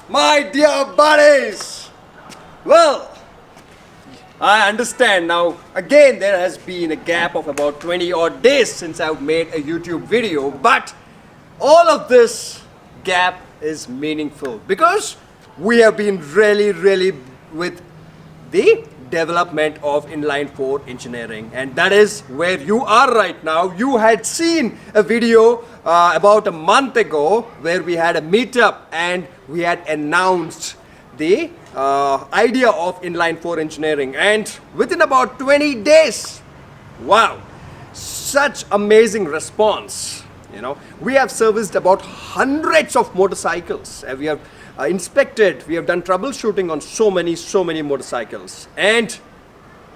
My dear buddies! Well, I understand now. Again, there has been a gap of about 20 odd days since I've made a YouTube video, but all of this gap is meaningful because we have been really with the development of inline 4 engineering, and that is where you are right now. You had seen a video about a month ago where we had a meetup and we had announced the idea of inline 4 engineering, and within about 20 days, wow, such amazing response. You know, we have serviced about hundreds of motorcycles. We have inspected, we have done troubleshooting on so many motorcycles, and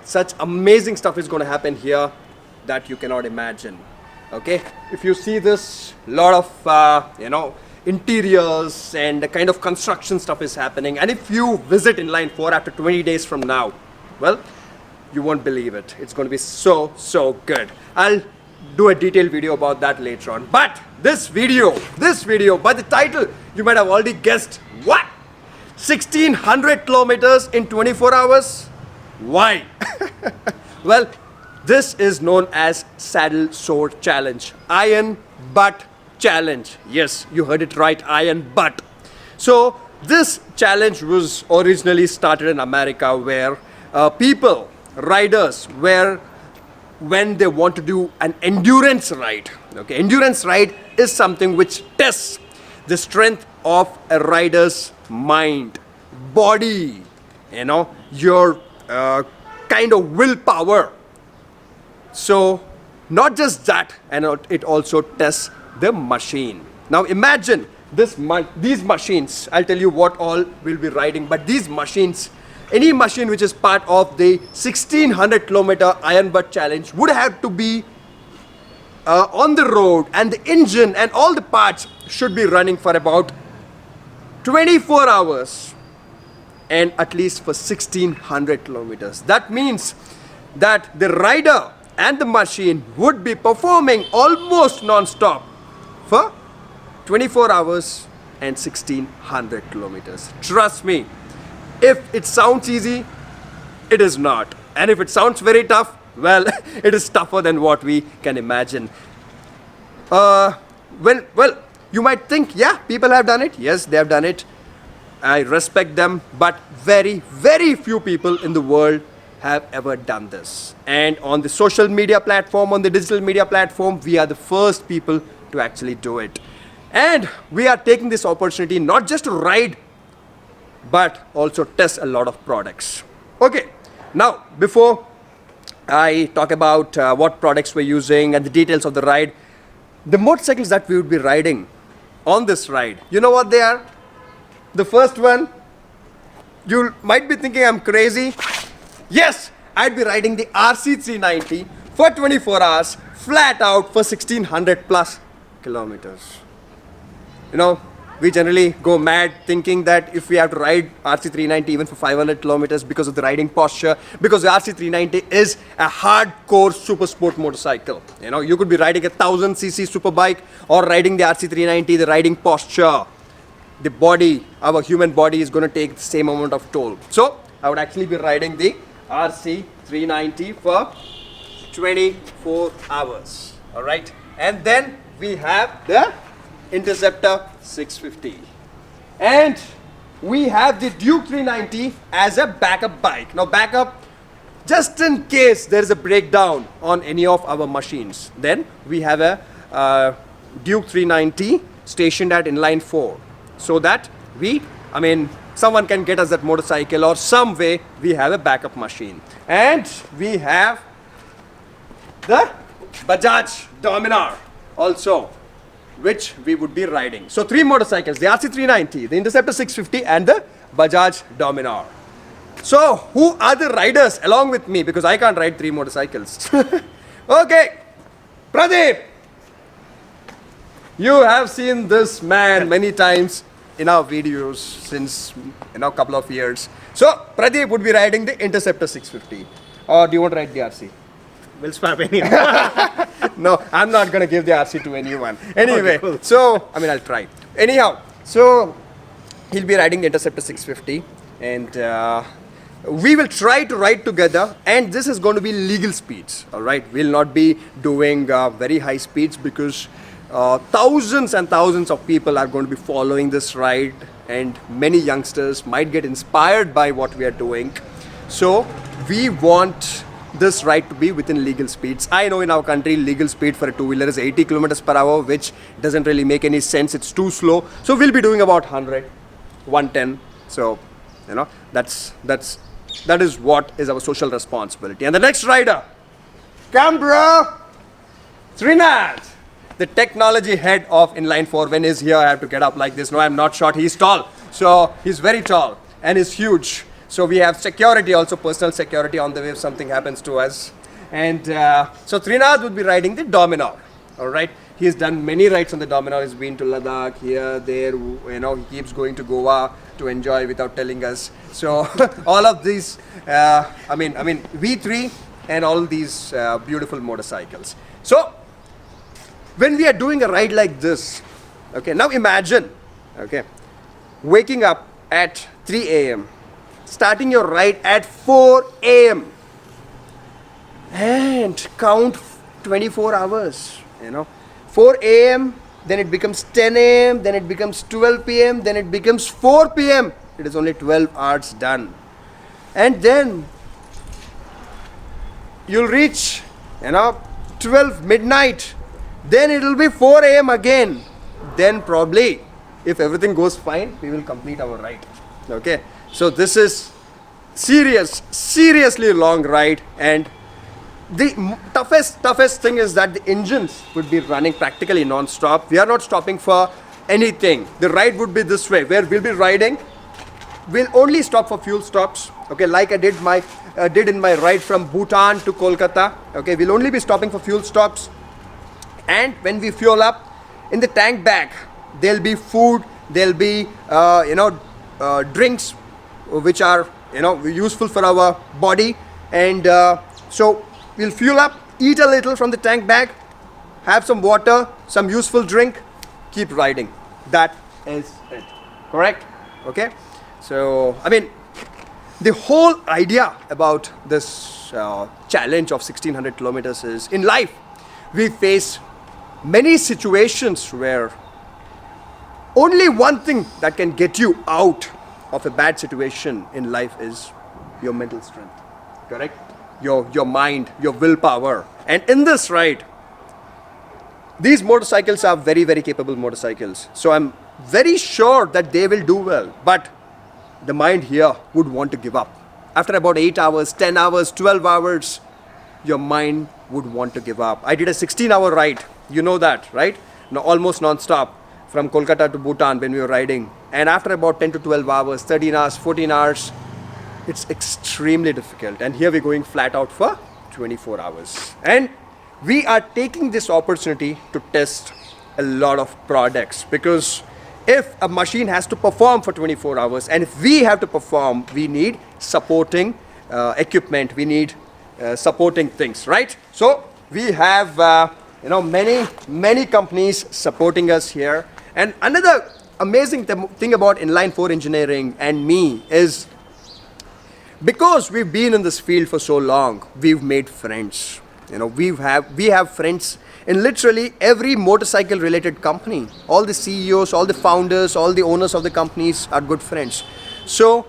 such amazing stuff is going to happen here that you cannot imagine. Okay, if you see this, lot of interiors and the kind of construction stuff is happening, and if you visit inline 4 after 20 days from now, well, you won't believe it. It's going to be so good. I'll do a detailed video about that later on, but this video by the title, you might have already guessed. What? 1600 kilometers in 24 hours? Why? Well, this is known as Saddle Sword Challenge, Iron Butt Challenge. Yes, you heard it right, Iron Butt. So this challenge was originally started in America, where riders, when they want to do an endurance ride. Okay, endurance ride is something which tests the strength of a rider's mind, body, your kind of willpower. So not just that, and it also tests the machine. Now imagine these machines. I'll tell you what all we'll be riding, but these machines, any machine which is part of the 1600 kilometer Iron Butt Challenge would have to be on the road, and the engine and all the parts should be running for about 24 hours and at least for 1600 kilometers. That means that the rider and the machine would be performing almost non-stop for 24 hours and 1600 kilometers. Trust me, if it sounds easy, it is not. And if it sounds very tough, well, it is tougher than what we can imagine. Well, you might think, yeah, people have done it. Yes, they have done it. I respect them, but very few people in the world have ever done this. And on the social media platform, on the digital media platform, we are the first people to actually do it. And we are taking this opportunity not just to ride, but also test a lot of products. Okay, now before I talk about what products we're using and the details of the ride, the motorcycles that we would be riding on this ride, you know what they are? The first one, you might be thinking I'm crazy. Yes, I'd be riding the RC390 for 24 hours, flat out for 1600 plus kilometers. You know, we generally go mad thinking that if we have to ride RC390 even for 500 kilometers because of the riding posture, because the RC390 is a hardcore super sport motorcycle. You know, you could be riding a 1000cc super bike or riding the RC390, the riding posture, the body, our human body is going to take the same amount of toll. So I would actually be riding the RC390 for 24 hours. All right. And then we have the Interceptor 650, and we have the Duke 390 as a backup bike. Now backup, just in case there is a breakdown on any of our machines, then we have a Duke 390 stationed at inline 4, so that someone can get us that motorcycle, or some way we have a backup machine. And we have the Bajaj Dominar also, which we would be riding. So 3 motorcycles, the RC390, the Interceptor 650 and the Bajaj Dominar. So who are the riders along with me, because I can't ride 3 motorcycles. Okay, Pradeep, you have seen this man many times in our videos since a couple of years. So Pradeep would be riding the Interceptor 650, or do you want to ride the RC? We'll swap anyone. No, I'm not going to give the RC to anyone. Anyway, Okay, cool. so, I'll try. Anyhow, so He'll be riding the Interceptor 650, and we will try to ride together. And this is going to be legal speeds. All right, we'll not be doing very high speeds because thousands and thousands of people are going to be following this ride, and many youngsters might get inspired by what we are doing. So we want this ride to be within legal speeds. I know in our country legal speed for a two-wheeler is 80 kilometers per hour, which doesn't really make any sense. It's too slow. So we'll be doing about 100, 110. So you know, that is what is our social responsibility. And the next rider, Canberra, Srinath, the technology head of Inline 4. When he's here, I have to get up like this. No, I'm not short. He's tall. So he's very tall and he's huge. So we have security also, personal security on the way if something happens to us. And so Srinath would be riding the Dominar. All right. He's done many rides on the Dominar. He's been to Ladakh, here, there. You know, he keeps going to Goa to enjoy without telling us. So all of these, I mean, V3 and all these beautiful motorcycles. So when we are doing a ride like this, okay, now imagine, okay, waking up at 3 a.m., starting your ride at 4 a.m. and count 24 hours, you know, 4 a.m., then it becomes 10 a.m., then it becomes 12 p.m., then it becomes 4 p.m. It is only 12 hours done. And then you'll reach, you know, 12 midnight. Then it will be 4 a.m. again. Then probably, if everything goes fine, we will complete our ride. Okay. So this is seriously long ride, and the toughest thing is that the engines would be running practically non-stop. We are not stopping for anything. The ride would be this way, where we'll be riding. We'll only stop for fuel stops. Okay, like I did in my ride from Bhutan to Kolkata. Okay, we'll only be stopping for fuel stops. And when we fuel up, in the tank bag, there'll be food, there'll be drinks, which are useful for our body. And so we'll fuel up, eat a little from the tank bag, have some water, some useful drink, keep riding. That is it. Correct? Okay. So I mean, the whole idea about this challenge of 1600 kilometers is, in life we face many situations where only one thing that can get you out of a bad situation in life is your mental strength. Correct? Your mind, your willpower. And in this ride, these motorcycles are very, very capable motorcycles. So I'm very sure that they will do well. But the mind here would want to give up. After about 8 hours, 10 hours, 12 hours, your mind would want to give up. I did a 16-hour ride. You know that, right? No, almost non-stop from Kolkata to Bhutan when we were riding. And after about 10 to 12 hours, 13 hours, 14 hours, it's extremely difficult. And here we're going flat out for 24 hours. And we are taking this opportunity to test a lot of products, because if a machine has to perform for 24 hours, and if we have to perform, we need supporting equipment, we need supporting things, right? So we have many companies supporting us here. And another amazing thing about Inline 4 engineering and me is, because we've been in this field for so long, we've made friends. We have friends in literally every motorcycle related company. All the CEOs, all the founders, all the owners of the companies are good friends. So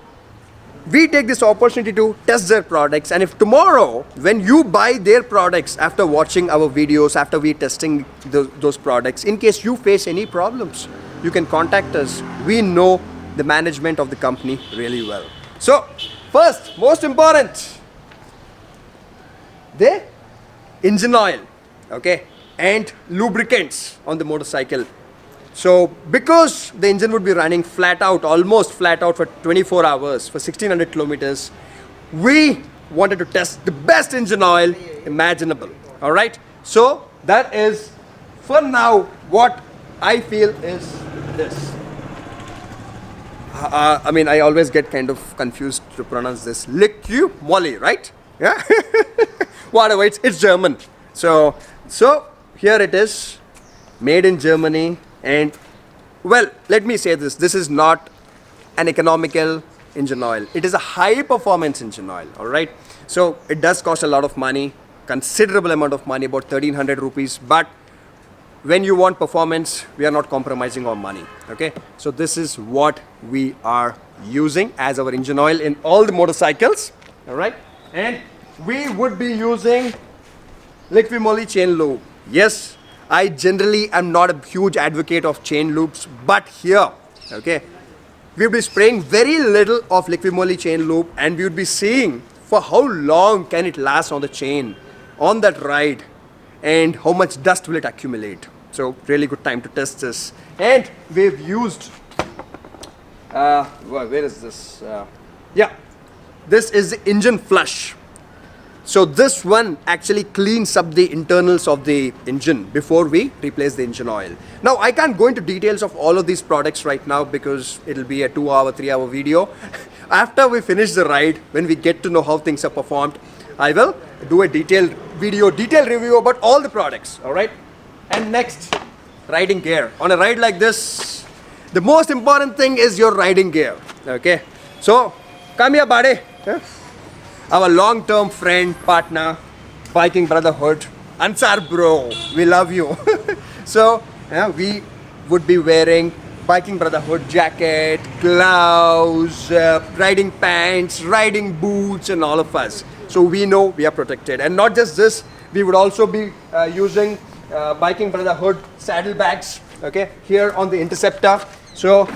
we take this opportunity to test their products. And if tomorrow, when you buy their products after watching our videos, after we testing those products, in case you face any problems, you can contact us. We know the management of the company really well. So first, most important, the engine oil, okay, and lubricants on the motorcycle. So because the engine would be running flat out, almost flat out for 24 hours, for 1600 kilometers, we wanted to test the best engine oil imaginable. All right. So that is, for now, what I feel is this. I always get kind of confused to pronounce this. Liqui, Moly, right? Yeah. Whatever, it's German. So here it is, made in Germany. And well, let me say this. This is not an economical engine oil. It is a high performance engine oil, all right? So it does cost a lot of money, considerable amount of money, about 1300 rupees, but when you want performance, we are not compromising on money, okay? So this is what we are using as our engine oil in all the motorcycles, all right? And we would be using Liqui Moly chain lube. Yes, I generally am not a huge advocate of chain lubes, but here, okay, we would be spraying very little of Liqui Moly chain lube, and we would be seeing for how long can it last on the chain, on that ride, and how much dust will it accumulate. So really good time to test this. And we've used, where is this? Yeah, this is the engine flush. So this one actually cleans up the internals of the engine before we replace the engine oil. Now I can't go into details of all of these products right now because it'll be a 2-hour, 3-hour video. After we finish the ride, when we get to know how things are performed, I will do a detailed review about all the products, all right? And next, riding gear. On a ride like this, the most important thing is your riding gear, okay? So, come here, buddy. Huh? Our long-term friend, partner, biking brotherhood, Ansar bro, we love you. So, we would be wearing biking brotherhood jacket, gloves, riding pants, riding boots, and all of us. So we know we are protected. And not just this, we would also be using biking brotherhood saddlebags, okay, here on the Interceptor. So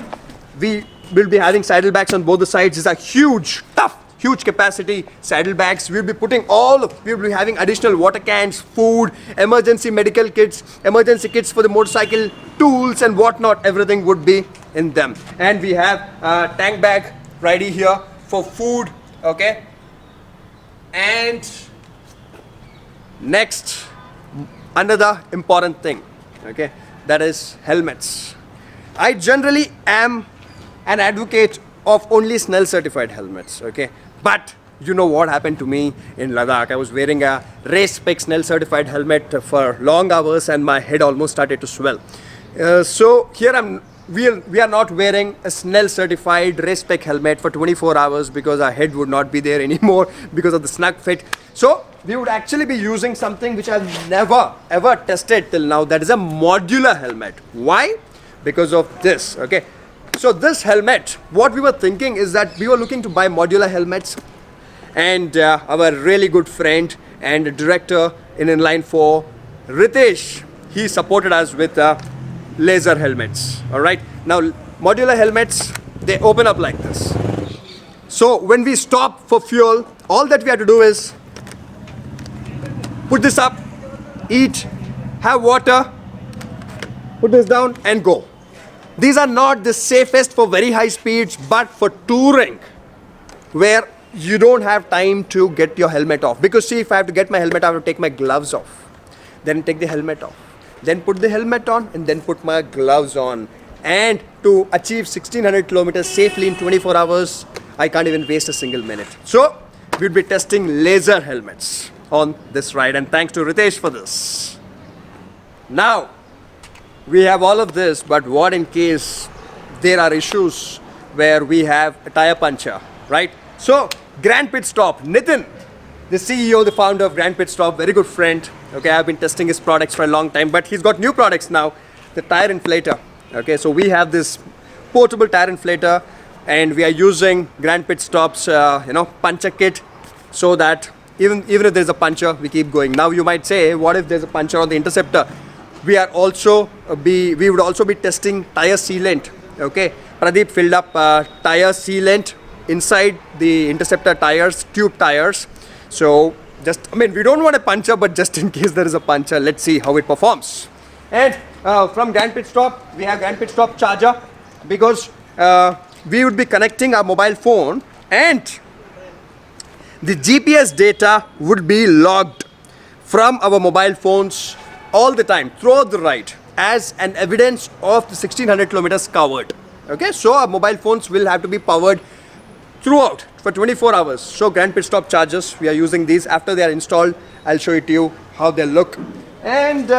we will be having saddlebags on both the sides. These are huge, tough, huge capacity saddlebags. We'll be having additional water cans, food, emergency medical kits, emergency kits for the motorcycle, tools and whatnot. Everything would be in them. And we have a tank bag ready here for food, okay. And next, another important thing, okay, that is helmets. I generally am an advocate of only Snell certified helmets, okay. But you know what happened to me in Ladakh? I was wearing a race spec Snell certified helmet for long hours and my head almost started to swell. So here we are not wearing a Snell certified race spec helmet for 24 hours because our head would not be there anymore because of the snug fit. So we would actually be using something which I've never ever tested till now, that is a modular helmet. Why? Because of this, okay. So this helmet, what we were thinking is that we were looking to buy modular helmets, and our really good friend and director in Inline 4, Ritesh, he supported us with laser helmets, all right. Now modular helmets, they open up like this. So when we stop for fuel, all that we have to do is put this up, eat, have water, put this down and go. These are not the safest for very high speeds, but for touring, where you don't have time to get your helmet off. Because see, if I have to get my helmet, I have to take my gloves off, then take the helmet off, then put the helmet on, and then put my gloves on. And to achieve 1600 kilometers safely in 24 hours, I can't even waste a single minute. So we'll be testing laser helmets on this ride, and thanks to Ritesh for this. Now, we have all of this, but what in case there are issues where we have a tire puncture, right? So, GrandPitstop, Nitin, the CEO, the founder of GrandPitstop, very good friend. Okay, I've been testing his products for a long time, but he's got new products now, the tire inflator. Okay, so we have this portable tire inflator, and we are using GrandPitstop's, puncture kit, so that even if there's a puncture, we keep going. Now you might say, what if there's a puncture on the Interceptor? We would also be testing tire sealant. Okay, Pradeep filled up tire sealant inside the Interceptor tires, tube tires. So we don't want a puncture, but just in case there is a puncture, let's see how it performs. And from GrandPitstop, we have GrandPitstop charger, because we would be connecting our mobile phone, and the GPS data would be logged from our mobile phones all the time throughout the ride as an evidence of the 1600 kilometers covered. Okay, so our mobile phones will have to be powered throughout for 24 hours. So GrandPitstop chargers, we are using these. After they are installed, I'll show it to you how they look. And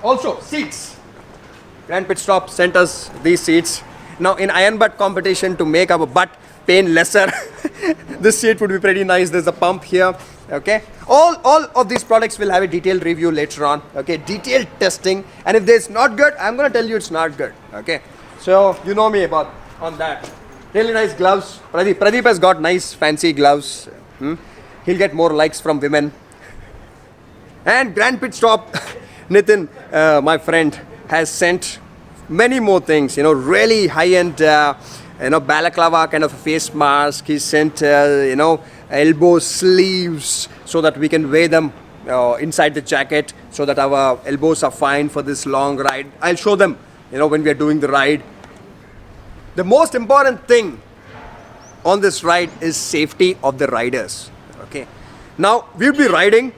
also seats. GrandPitstop sent us these seats. Now in iron butt competition, to make our butt pain lesser, this seat would be pretty nice. There's a pump here. Okay, all of these products will have a detailed review later on. Okay, detailed testing, and if there's not good, I'm gonna tell you it's not good. Okay, so you know me about on that. Really nice gloves. Pradeep has got nice fancy gloves. He'll get more likes from women. And GrandPitstop, Nitin, my friend, has sent many more things. You know, really high-end, balaclava kind of a face mask. He sent, elbow sleeves so that we can wear them inside the jacket so that our elbows are fine for this long ride. I'll show them, when we are doing the ride. The most important thing on this ride is safety of the riders. Okay. Now we'll be riding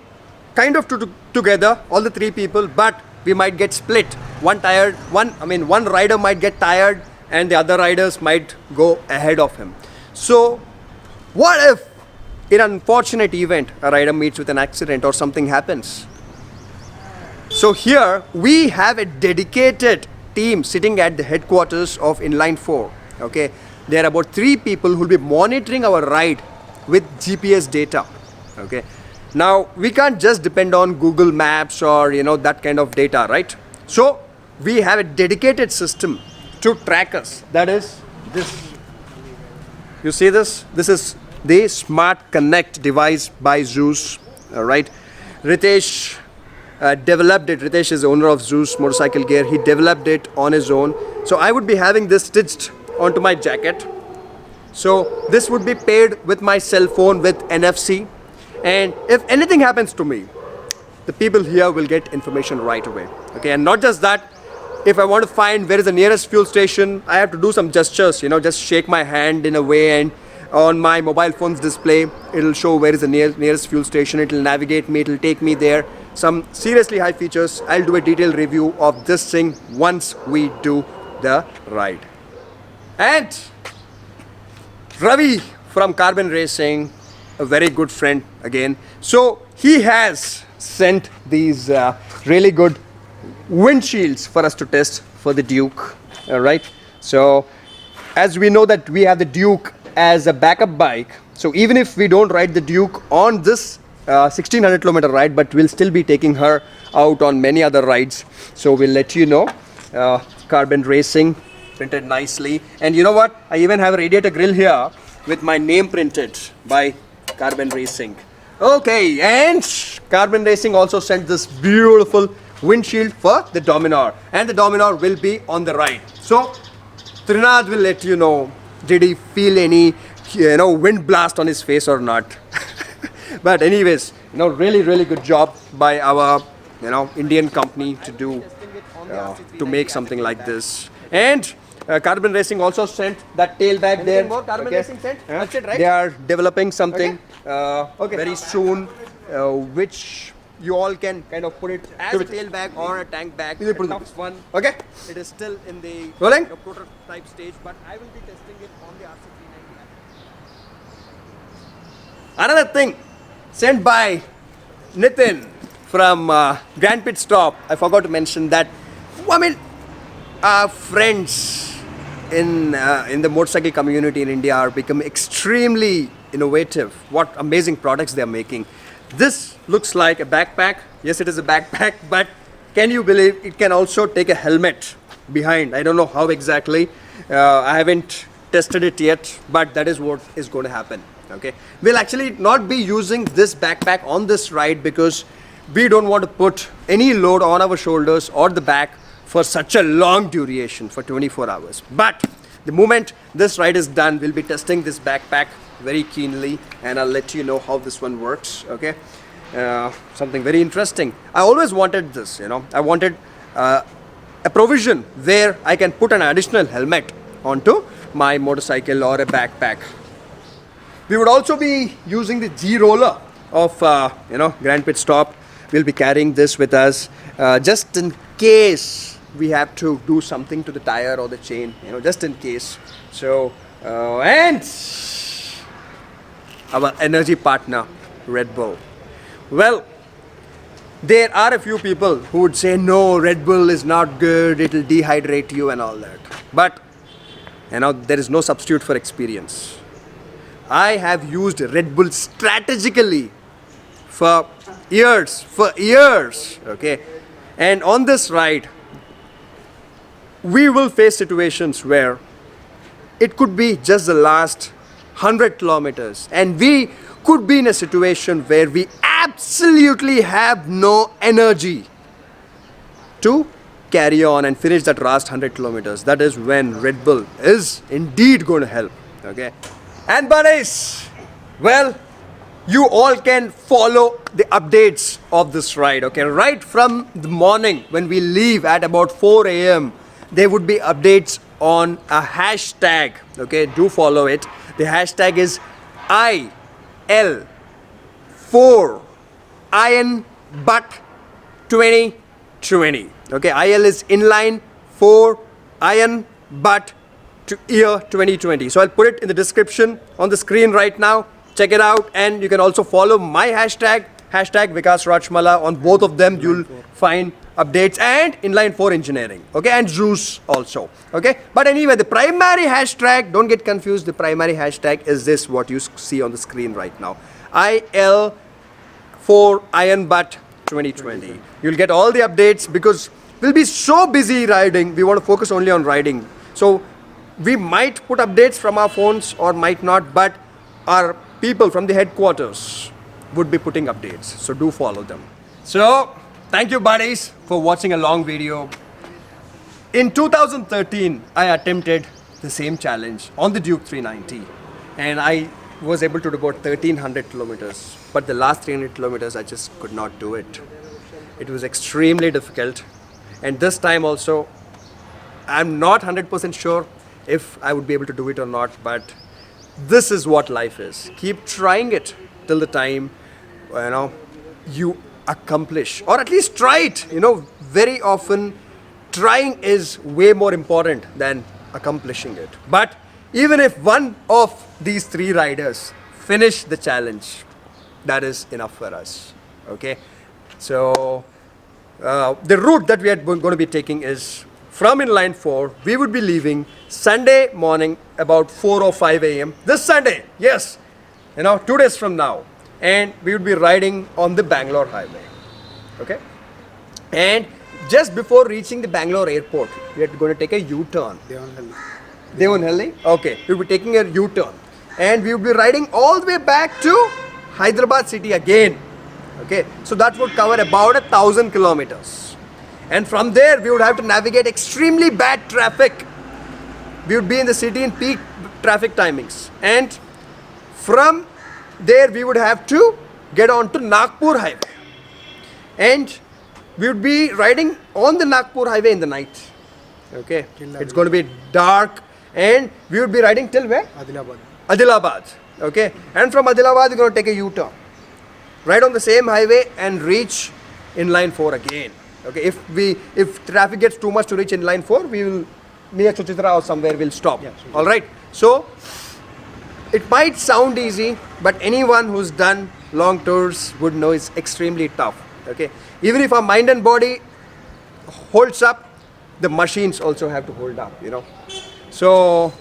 kind of together, all the three people, but we might get split. One rider might get tired and the other riders might go ahead of him. So what if in an unfortunate event a rider meets with an accident or something happens? So here we have a dedicated team sitting at the headquarters of Inline 4. Okay, there are about 3 people who will be monitoring our ride with GPS data. Okay, now we can't just depend on Google Maps or that kind of data, right? So we have a dedicated system to track us. That is this. You see this? This is the Smart Connect device by Zeus. All right, Ritesh developed it. Ritesh is the owner of Zeus motorcycle gear. He developed it on his own. So I would be having this stitched onto my jacket. So this would be paired with my cell phone with NFC. And if anything happens to me, the people here will get information right away. Okay, and not just that, if I want to find where is the nearest fuel station, I have to do some gestures, just shake my hand in a way, and on my mobile phone's display, it'll show where is the nearest fuel station. It'll navigate me, it'll take me there. Some seriously high features. I'll do a detailed review of this thing once we do the ride. And Ravi from Carbon Racing, a very good friend again. So he has sent these really good windshields for us to test for the Duke. All right. So as we know that we have the Duke as a backup bike, so even if we don't ride the Duke on this 1600 kilometer ride, but we'll still be taking her out on many other rides. So we'll let you know. Carbon Racing, printed nicely. And you know what? I even have a radiator grill here with my name printed by Carbon Racing. Okay, and Carbon Racing also sent this beautiful windshield for the Dominar, and the Dominar will be on the ride. So Trinad will let you know, did he feel any wind blast on his face or not. But anyways, really good job by our Indian company to do to make something like this. And Carbon Racing also sent that tail bag there. More Carbon Racing sent? That's it, right? They are developing something very soon, which you all can kind of put it as a tail bag or a tank bag. The tough one. Okay. It is still in the prototype stage, but I will be testing it on the RC390. Another thing sent by Nitin from GrandPitstop. I forgot to mention that. Our friends in the motorcycle community in India are becoming extremely innovative. What amazing products they are making. This looks like a backpack. Yes, it is a backpack, but can you believe it can also take a helmet behind? I don't know how exactly. I haven't tested it yet, but that is what is going to happen. Okay, we'll actually not be using this backpack on this ride because we don't want to put any load on our shoulders or the back for such a long duration for 24 hours. But the moment this ride is done, we'll be testing this backpack very keenly, and I'll let you know how this one works. Okay, something very interesting. I always wanted this, I wanted a provision where I can put an additional helmet onto my motorcycle or a backpack. We would also be using the G roller of GrandPitstop. We'll be carrying this with us just in case we have to do something to the tire or the chain, just in case. So and our energy partner, Red Bull. Well, There are a few people who would say, no, Red Bull is not good, it'll dehydrate you and all that. But, there is no substitute for experience. I have used Red Bull strategically for years, okay? And on this ride, we will face situations where it could be just the last 100 kilometers, and we could be in a situation where we absolutely have no energy to carry on and finish that last 100 kilometers. That is when Red Bull is indeed going to help, okay? And buddies, well, you all can follow the updates of this ride, okay? Right from the morning when we leave at about 4 a.m., there would be updates on a hashtag, okay? Do follow it. The hashtag is IL4 Iron Butt 2020. Okay, IL is inline, 4 Iron Butt to year 2020. So I'll put it in the description on the screen right now. Check it out, and you can also follow my hashtag Vikas Rajmala. On both of them, you'll find updates, and inline 4 engineering, okay, and Zeus also, okay. But anyway, the primary hashtag, don't get confused, the primary hashtag is this, what you see on the screen right now, IL4 Iron Butt 2020. You'll get all the updates because we'll be so busy riding, we want to focus only on riding. So we might put updates from our phones or might not, but our people from the headquarters would be putting updates, so do follow them. So thank you buddies for watching a long video. In 2013, I attempted the same challenge on the Duke 390, and I was able to do about 1300 kilometers. But the last 300 kilometers, I just could not do it. It was extremely difficult. And this time also, I'm not 100% sure if I would be able to do it or not, but this is what life is. Keep trying it till the time, you accomplish, or at least try it. Very often trying is way more important than accomplishing it. But even if one of these 3 riders finish the challenge, that is enough for us, okay? So the route that we are going to be taking is from inline 4. We would be leaving Sunday morning about 4 or 5 a.m. this Sunday, yes, 2 days from now, and we would be riding on the Bangalore highway, okay? And just before reaching the Bangalore airport, we are going to take a U-turn. Devanahalli? Okay, we will be taking a U-turn, and we will be riding all the way back to Hyderabad city again. Okay, so that would cover about 1,000 kilometers. And from there, we would have to navigate extremely bad traffic. We would be in the city in peak traffic timings. And from there, we would have to get on to Nagpur highway. And we would be riding on the Nagpur highway in the night. Okay, it's going to be dark, and we would be riding till where? Adilabad. Okay, and from Adilabad, we're going to take a U-turn. Ride on the same highway and reach inline 4 again. Okay, if traffic gets too much to reach inline 4, we will near Chuchitra or somewhere we'll stop. Yeah, sure. All right. So it might sound easy, but anyone who's done long tours would know it's extremely tough. Okay, even if our mind and body holds up, the machines also have to hold up. So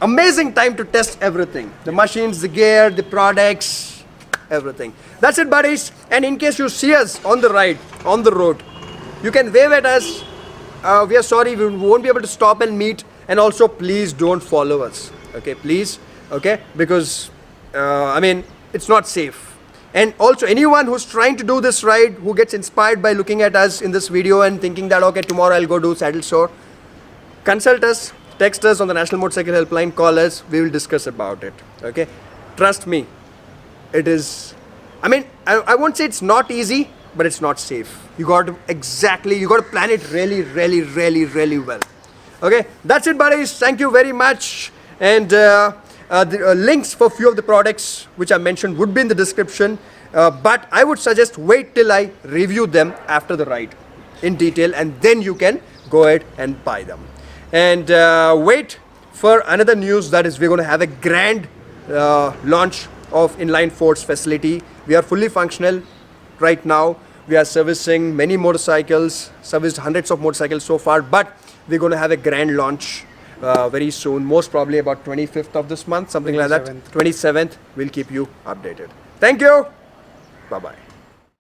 amazing time to test everything: the machines, the gear, the products, everything. That's it, buddies. And in case you see us on the ride, on the road, you can wave at us. We are sorry, we won't be able to stop and meet. And also, please don't follow us. Okay, please. Okay, because it's not safe. And also, anyone who's trying to do this ride, who gets inspired by looking at us in this video and thinking that, okay, tomorrow I'll go do saddle sore, consult us, text us on the National Motorcycle Helpline, call us, we will discuss about it. Okay, trust me, it is, I won't say it's not easy, but it's not safe. You got to plan it really, really, really, really well. Okay, that's it, buddies. Thank you very much. And the links for few of the products which I mentioned would be in the description. But I would suggest wait till I review them after the ride in detail, and then you can go ahead and buy them. And wait for another news, that is we're going to have a grand launch of Inline 4's facility. We are fully functional right now. We are servicing many motorcycles, serviced hundreds of motorcycles so far, but we're going to have a grand launch very soon, most probably about 25th of this month, something like that. 27th. We'll keep you updated. Thank you. Bye-bye.